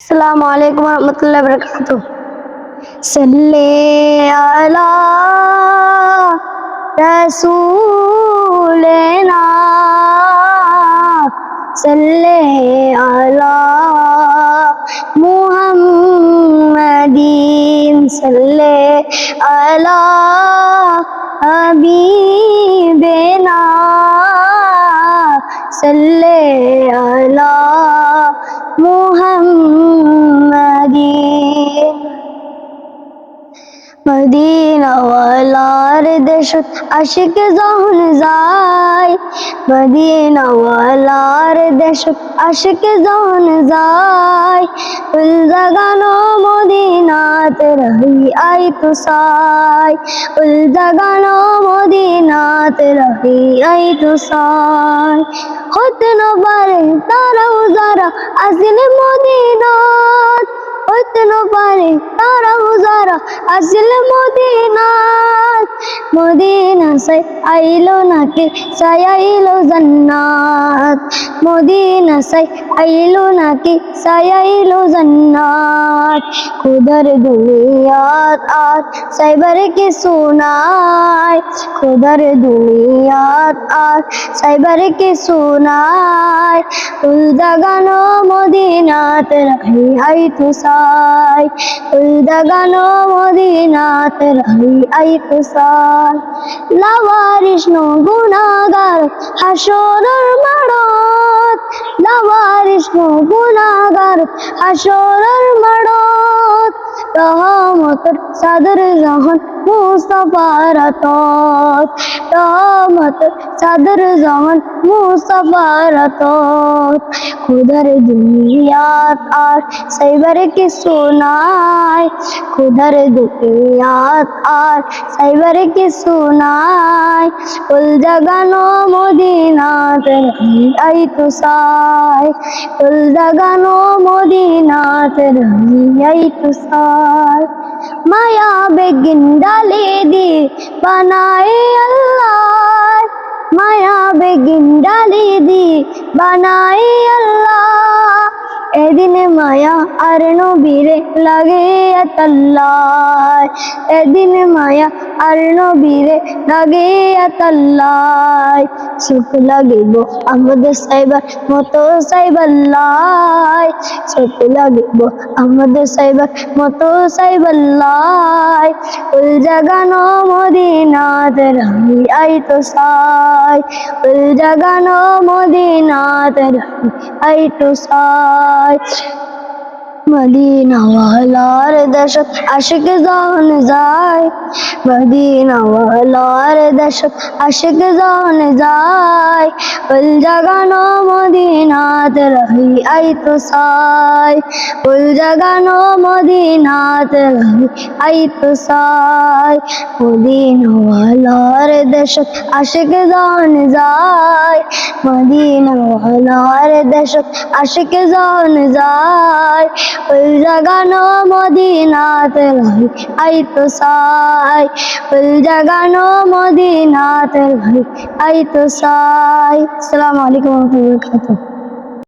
अस्सलामु अलैकुम वरहमतुल्लाहि वबरकातुह। सल्ले अला रसूलना, सल्ले अला मुहम्मदीन, सल्ले अला हबीबना, सल्ले अला मुहम्मदीन। मदीना वालार देशत आशिक जहन যায়, मदीना वालार देशत आशिक जहन যায়। उल जगानो मदीनात रही आई तो साय, उल जगानो मदीनात रही आई तो साय। होते न पारे ताराও যারা আসলে মদিনাত, হইতে ন পারে তারাও যারা আসলে মদিনাত। মদিনা সাই আইলো নাকি সাই আইলো জান্নাত, মদিনা সাই আইলো নাকি সাই আইলো জান্নাত। খুদার দুনিয়াত আর সাইবার কিছু নাই, খুদার দুনিয়াত আর সাইবার কিছু নাই। উল জাগানো মদিনাত রাহি আই তো সাই, উল জাগানো মদিনাত রাহি আই তো সাই। লাওয়ারিস নো গুনাহগার হাসরের মাঠত, লাওয়ারিস নো গুনাহগার হাসরের মাঠত। রহমতের চাদর যখন মুস্তাফার আতত, রহমতের চাদর যখন মুস্তাফার আতত। খুদার দুনিয়াত আর সাইবার কিছু নাই, খুদার দুনিয়াত আর সাইবার কিছু নাই। উল জাগানো মদিনাত রাহি আই তো সাই, উল জাগানো মদিনাত রাহি আই তো সাই। মায়া বেগিন ডালি দি বানায়ে আল্লাহ, মায়া বেগিন ডালি দি বানায়ে আল্লাহ। এদিনে মায়া আর নবীরে লাগে আল্লাহ, এদিনে মায়া আর নবীরে লাগে আল্লাহ। সুখ লাগিব আমাদের সাইবার মতো সাইবাল্লাহ, সুখ লাগিব আমাদের সাইবার মতো সাইবাল্লাহ। উল জাগানো মদিনাত রাহি আই তো সাই, উল জাগানো মদিনাত রাহি আই তো সাই। মদিনা ওয়ালার দেশত আশিক জান যায়, মদিনা ওয়ালার দেশত আশিক জান যায়। উল জাগানো মদিনাত রাহি আই তো সাই, উল জাগানো মদিনাত রাহি আই তো সাই। মদিনা ওয়ালার দেশত আশিক জান যায়, মদিনা ওয়ালার দেশত আশিক জান যায়। উল জাগানো মদিনাত রাহি আই তো সাই, উল জাগানো মদিনাত রাহি আই তো সাই। আসসালামু আলাইকুম ওয়া রাহমাতুল্লাহি ওয়া বারাকাতুহু।